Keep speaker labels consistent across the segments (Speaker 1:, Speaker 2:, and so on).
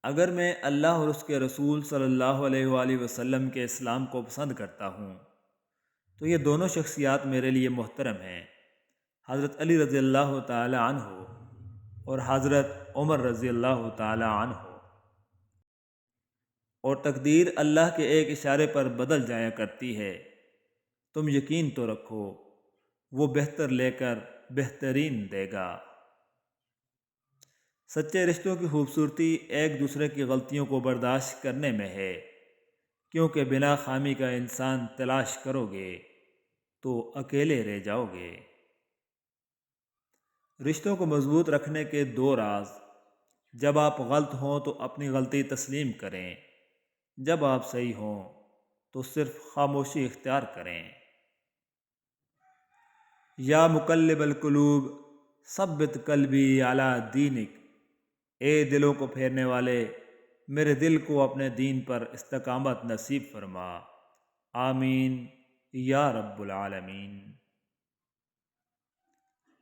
Speaker 1: اگر میں اللہ اور اس کے رسول صلی اللہ علیہ وآلہ وسلم کے اسلام کو پسند کرتا ہوں تو یہ دونوں شخصیات میرے لیے محترم ہیں، حضرت علی رضی اللہ تعالی عنہ اور حضرت عمر رضی اللہ تعالی عنہ، اور تقدیر اللہ کے ایک اشارے پر بدل جایا کرتی ہے۔ تم یقین تو رکھو وہ بہتر لے کر بہترین دے گا۔ سچے رشتوں کی خوبصورتی ایک دوسرے کی غلطیوں کو برداشت کرنے میں ہے، کیونکہ بنا خامی کا انسان تلاش کرو گے تو اکیلے رہ جاؤ گے۔ رشتوں کو مضبوط رکھنے کے دو راز: جب آپ غلط ہوں تو اپنی غلطی تسلیم کریں، جب آپ صحیح ہوں تو صرف خاموشی اختیار کریں۔ یا مقلب القلوب ثبت قلبی علی دینک، اے دلوں کو پھیرنے والے، میرے دل کو اپنے دین پر استقامت نصیب فرما، آمین یا رب العالمین۔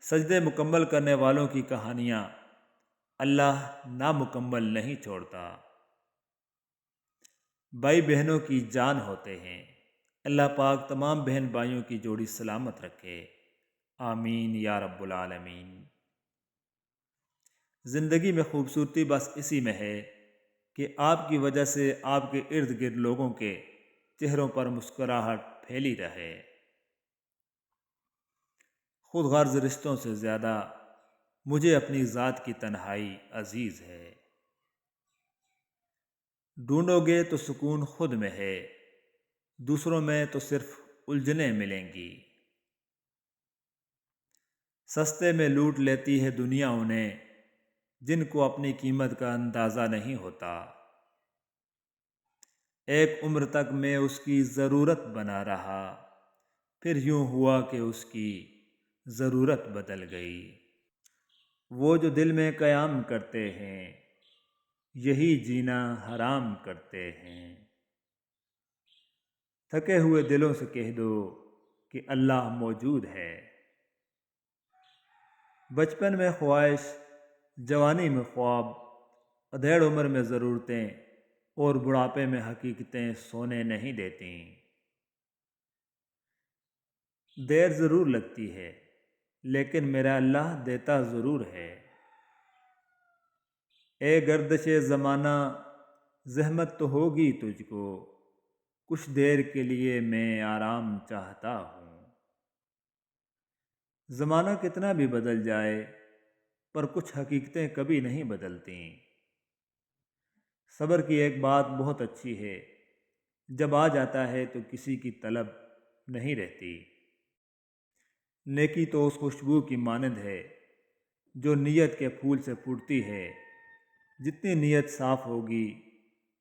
Speaker 1: سجدے مکمل کرنے والوں کی کہانیاں اللہ نامکمل نہیں چھوڑتا۔ بھائی بہنوں کی جان ہوتے ہیں، اللہ پاک تمام بہن بھائیوں کی جوڑی سلامت رکھے، آمین یا رب العالمین۔ زندگی میں خوبصورتی بس اسی میں ہے کہ آپ کی وجہ سے آپ کے ارد گرد لوگوں کے چہروں پر مسکراہٹ پھیلی رہے۔ خود غرض رشتوں سے زیادہ مجھے اپنی ذات کی تنہائی عزیز ہے۔ ڈھونڈو گے تو سکون خود میں ہے، دوسروں میں تو صرف الجھنیں ملیں گی۔ سستے میں لوٹ لیتی ہے دنیا انہیں جن کو اپنی قیمت کا اندازہ نہیں ہوتا۔ ایک عمر تک میں اس کی ضرورت بنا رہا، پھر یوں ہوا کہ اس کی ضرورت بدل گئی۔ وہ جو دل میں قیام کرتے ہیں یہی جینا حرام کرتے ہیں۔ تھکے ہوئے دلوں سے کہہ دو کہ اللہ موجود ہے۔ بچپن میں خواہش، جوانی میں خواب، ادھیڑ عمر میں ضرورتیں اور بڑھاپے میں حقیقتیں سونے نہیں دیتیں۔ دیر ضرور لگتی ہے لیکن میرا اللہ دیتا ضرور ہے۔ اے گردش زمانہ زحمت تو ہوگی تجھ کو، کچھ دیر کے لیے میں آرام چاہتا ہوں۔ زمانہ کتنا بھی بدل جائے پر کچھ حقیقتیں کبھی نہیں بدلتیں۔ صبر کی ایک بات بہت اچھی ہے، جب آ جاتا ہے تو کسی کی طلب نہیں رہتی۔ نیکی تو اس خوشبو کی مانند ہے جو نیت کے پھول سے پھوٹتی ہے، جتنی نیت صاف ہوگی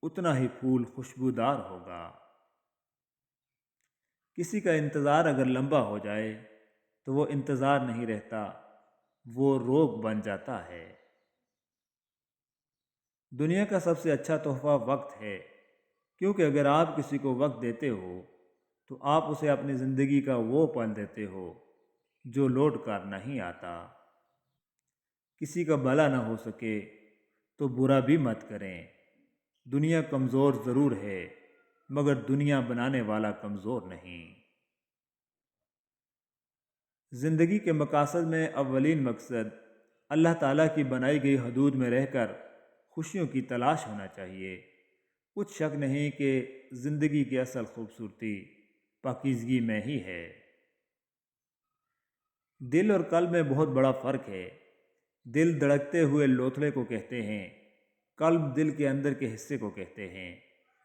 Speaker 1: اتنا ہی پھول خوشبودار ہوگا۔ کسی کا انتظار اگر لمبا ہو جائے تو وہ انتظار نہیں رہتا، وہ روگ بن جاتا ہے۔ دنیا کا سب سے اچھا تحفہ وقت ہے، کیونکہ اگر آپ کسی کو وقت دیتے ہو تو آپ اسے اپنی زندگی کا وہ پل دیتے ہو جو لوٹ کر نہیں آتا۔ کسی کا بھلا نہ ہو سکے تو برا بھی مت کریں۔ دنیا کمزور ضرور ہے مگر دنیا بنانے والا کمزور نہیں۔ زندگی کے مقاصد میں اولین مقصد اللہ تعالیٰ کی بنائی گئی حدود میں رہ کر خوشیوں کی تلاش ہونا چاہیے۔ کچھ شک نہیں کہ زندگی کی اصل خوبصورتی پاکیزگی میں ہی ہے۔ دل اور قلب میں بہت بڑا فرق ہے۔ دل دھڑکتے ہوئے لوتھڑے کو کہتے ہیں، قلب دل کے اندر کے حصے کو کہتے ہیں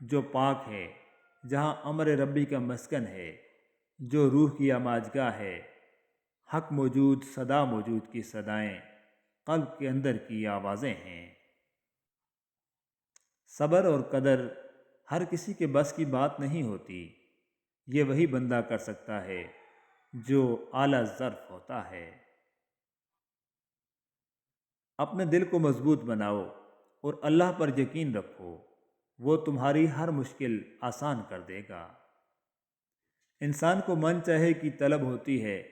Speaker 1: جو پاک ہے، جہاں امر ربی کا مسکن ہے، جو روح کی آماجگاہ ہے۔ حق موجود، صدا موجود کی صدائیں قلب کے اندر کی آوازیں ہیں۔ صبر اور قدر ہر کسی کے بس کی بات نہیں ہوتی، یہ وہی بندہ کر سکتا ہے جو اعلیٰ ظرف ہوتا ہے۔ اپنے دل کو مضبوط بناؤ اور اللہ پر یقین رکھو، وہ تمہاری ہر مشکل آسان کر دے گا۔ انسان کو من چاہے کی طلب ہوتی ہے،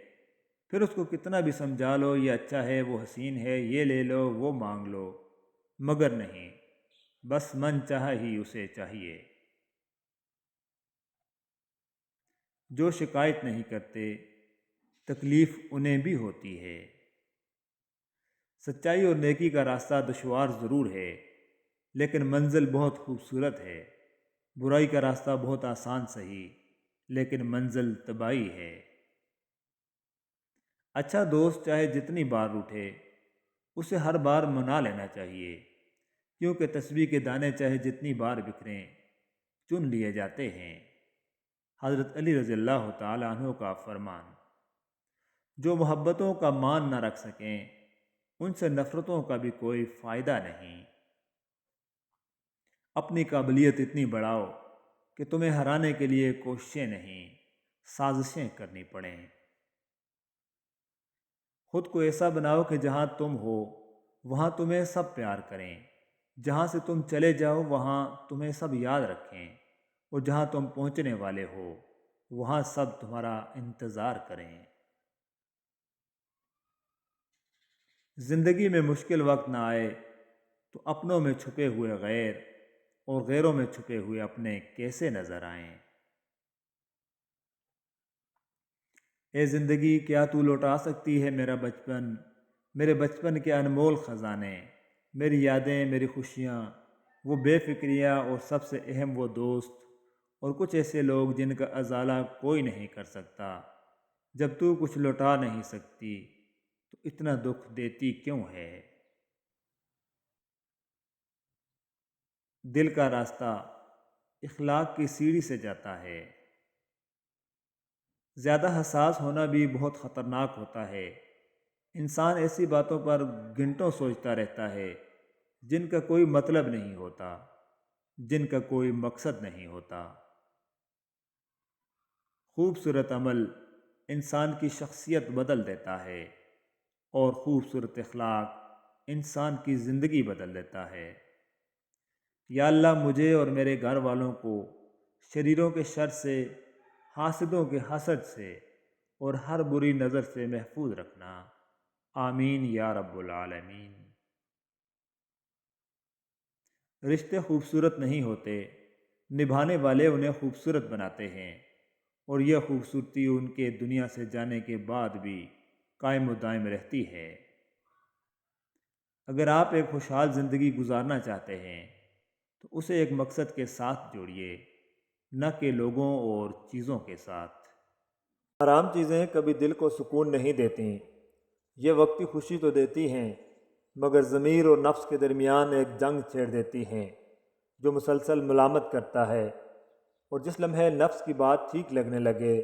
Speaker 1: پھر اس کو کتنا بھی سمجھا لو یہ اچھا ہے، وہ حسین ہے، یہ لے لو، وہ مانگ لو، مگر نہیں، بس من چاہا ہی اسے چاہیے۔ جو شکایت نہیں کرتے تکلیف انہیں بھی ہوتی ہے۔ سچائی اور نیکی کا راستہ دشوار ضرور ہے لیکن منزل بہت خوبصورت ہے۔ برائی کا راستہ بہت آسان سہی لیکن منزل تباہی ہے۔ اچھا دوست چاہے جتنی بار روٹھے اسے ہر بار منا لینا چاہیے، کیونکہ تسبیح کے دانے چاہے جتنی بار بکھریں چن لیے جاتے ہیں۔ حضرت علی رضی اللہ تعالیٰ عنہ کا فرمان۔ جو محبتوں کا مان نہ رکھ سکیں ان سے نفرتوں کا بھی کوئی فائدہ نہیں۔ اپنی قابلیت اتنی بڑھاؤ کہ تمہیں ہرانے کے لیے کوششیں نہیں سازشیں کرنی پڑیں۔ خود کو ایسا بناؤ کہ جہاں تم ہو وہاں تمہیں سب پیار کریں، جہاں سے تم چلے جاؤ وہاں تمہیں سب یاد رکھیں، اور جہاں تم پہنچنے والے ہو وہاں سب تمہارا انتظار کریں۔ زندگی میں مشکل وقت نہ آئے تو اپنوں میں چھپے ہوئے غیر اور غیروں میں چھپے ہوئے اپنے کیسے نظر آئیں۔ اے زندگی کیا تو لوٹا سکتی ہے میرا بچپن، میرے بچپن کے انمول خزانے، میری یادیں، میری خوشیاں، وہ بے فکریاں اور سب سے اہم وہ دوست اور کچھ ایسے لوگ جن کا ازالہ کوئی نہیں کر سکتا۔ جب تو کچھ لوٹا نہیں سکتی تو اتنا دکھ دیتی کیوں ہے؟ دل کا راستہ اخلاق کی سیڑھی سے جاتا ہے۔ زیادہ حساس ہونا بھی بہت خطرناک ہوتا ہے۔ انسان ایسی باتوں پر گھنٹوں سوچتا رہتا ہے جن کا کوئی مطلب نہیں ہوتا، جن کا کوئی مقصد نہیں ہوتا۔ خوبصورت عمل انسان کی شخصیت بدل دیتا ہے اور خوبصورت اخلاق انسان کی زندگی بدل دیتا ہے۔ یا اللہ مجھے اور میرے گھر والوں کو شریروں کے شر سے، حاسدوں کے حسد سے اور ہر بری نظر سے محفوظ رکھنا۔ آمین یا رب العالمین۔ رشتے خوبصورت نہیں ہوتے، نبھانے والے انہیں خوبصورت بناتے ہیں، اور یہ خوبصورتی ان کے دنیا سے جانے کے بعد بھی قائم و دائم رہتی ہے۔ اگر آپ ایک خوشحال زندگی گزارنا چاہتے ہیں تو اسے ایک مقصد کے ساتھ جوڑیے، نہ کہ لوگوں اور چیزوں کے ساتھ۔ حرام چیزیں کبھی دل کو سکون نہیں دیتی، یہ وقتی خوشی تو دیتی ہیں مگر ضمیر اور نفس کے درمیان ایک جنگ چھیڑ دیتی ہیں جو مسلسل ملامت کرتا ہے، اور جس لمحے نفس کی بات ٹھیک لگنے لگے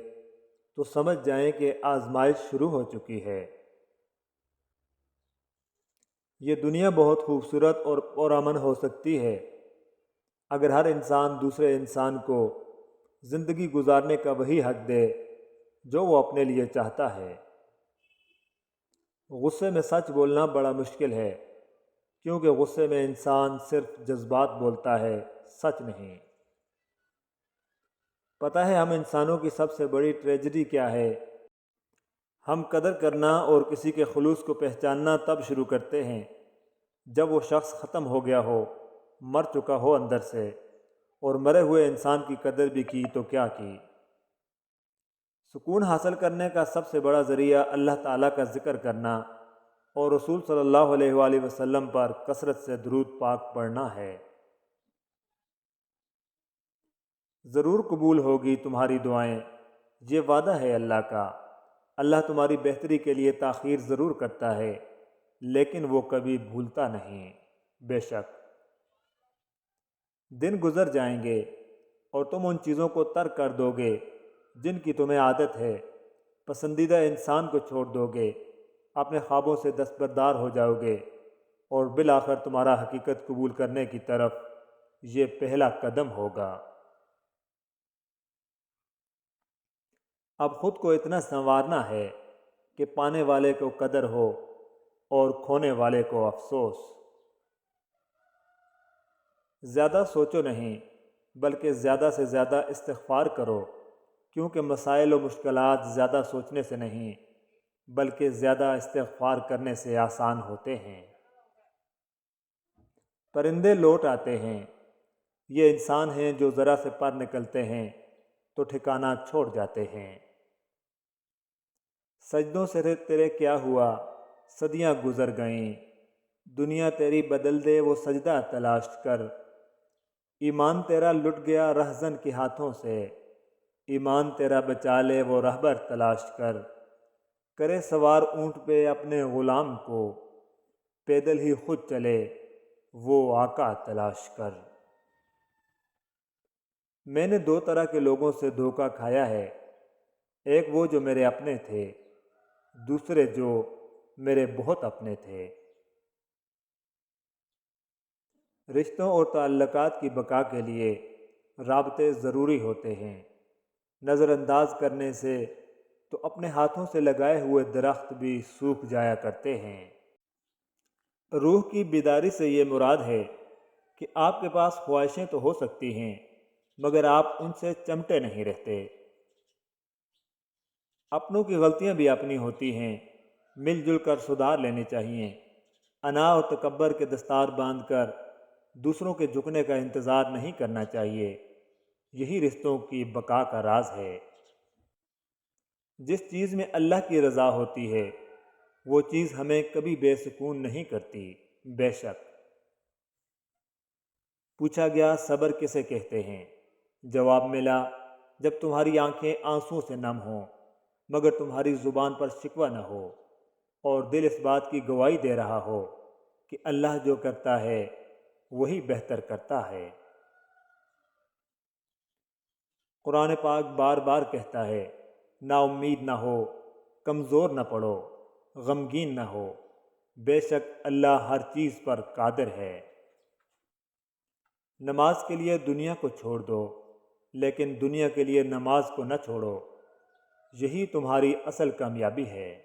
Speaker 1: تو سمجھ جائیں کہ آزمائش شروع ہو چکی ہے۔ یہ دنیا بہت خوبصورت اور پرامن ہو سکتی ہے اگر ہر انسان دوسرے انسان کو زندگی گزارنے کا وہی حق دے جو وہ اپنے لیے چاہتا ہے۔ غصے میں سچ بولنا بڑا مشکل ہے کیونکہ غصے میں انسان صرف جذبات بولتا ہے، سچ نہیں۔ پتہ ہے ہم انسانوں کی سب سے بڑی ٹریجڈی کیا ہے؟ ہم قدر کرنا اور کسی کے خلوص کو پہچاننا تب شروع کرتے ہیں جب وہ شخص ختم ہو گیا ہو، مر چکا ہو اندر سے، اور مرے ہوئے انسان کی قدر بھی کی تو کیا کی۔ سکون حاصل کرنے کا سب سے بڑا ذریعہ اللہ تعالیٰ کا ذکر کرنا اور رسول صلی اللہ علیہ وآلہ وسلم پر کثرت سے درود پاک پڑھنا ہے۔ ضرور قبول ہوگی تمہاری دعائیں، یہ وعدہ ہے اللہ کا۔ اللہ تمہاری بہتری کے لیے تاخیر ضرور کرتا ہے لیکن وہ کبھی بھولتا نہیں۔ بے شک دن گزر جائیں گے اور تم ان چیزوں کو ترک کر دو گے جن کی تمہیں عادت ہے، پسندیدہ انسان کو چھوڑ دو گے، اپنے خوابوں سے دستبردار ہو جاؤ گے، اور بالآخر تمہارا حقیقت قبول کرنے کی طرف یہ پہلا قدم ہوگا۔ اب خود کو اتنا سنوارنا ہے کہ پانے والے کو قدر ہو اور کھونے والے کو افسوس۔ زیادہ سوچو نہیں بلکہ زیادہ سے زیادہ استغفار کرو، کیونکہ مسائل و مشکلات زیادہ سوچنے سے نہیں بلکہ زیادہ استغفار کرنے سے آسان ہوتے ہیں۔ پرندے لوٹ آتے ہیں، یہ انسان ہیں جو ذرا سے پر نکلتے ہیں تو ٹھکانہ چھوڑ جاتے ہیں۔ سجدوں سے تیرے کیا ہوا، صدیاں گزر گئیں، دنیا تیری بدل دے وہ سجدہ تلاش کر۔ ایمان تیرا لٹ گیا رہزن کے ہاتھوں سے، ایمان تیرا بچا لے وہ رہبر تلاش کر۔ کرے سوار اونٹ پہ اپنے غلام کو، پیدل ہی خود چلے وہ آقا تلاش کر۔ میں نے دو طرح کے لوگوں سے دھوکہ کھایا ہے، ایک وہ جو میرے اپنے تھے، دوسرے جو میرے بہت اپنے تھے۔ رشتوں اور تعلقات کی بقا کے لیے رابطے ضروری ہوتے ہیں، نظر انداز کرنے سے تو اپنے ہاتھوں سے لگائے ہوئے درخت بھی سوکھ جایا کرتے ہیں۔ روح کی بیداری سے یہ مراد ہے کہ آپ کے پاس خواہشیں تو ہو سکتی ہیں مگر آپ ان سے چمٹے نہیں رہتے۔ اپنوں کی غلطیاں بھی اپنی ہوتی ہیں، مل جل کر سدھار لینی چاہیے۔ انا اور تکبر کے دستار باندھ کر دوسروں کے جھکنے کا انتظار نہیں کرنا چاہیے، یہی رشتوں کی بقا کا راز ہے۔ جس چیز میں اللہ کی رضا ہوتی ہے وہ چیز ہمیں کبھی بے سکون نہیں کرتی۔ بے شک پوچھا گیا صبر کسے کہتے ہیں؟ جواب ملا جب تمہاری آنکھیں آنسوں سے نم ہوں مگر تمہاری زبان پر شکوہ نہ ہو اور دل اس بات کی گواہی دے رہا ہو کہ اللہ جو کرتا ہے وہی بہتر کرتا ہے۔ قرآن پاک بار بار کہتا ہے نا امید نہ ہو، کمزور نہ پڑو، غمگین نہ ہو، بے شک اللہ ہر چیز پر قادر ہے۔ نماز کے لیے دنیا کو چھوڑ دو لیکن دنیا کے لیے نماز کو نہ چھوڑو، یہی تمہاری اصل کامیابی ہے۔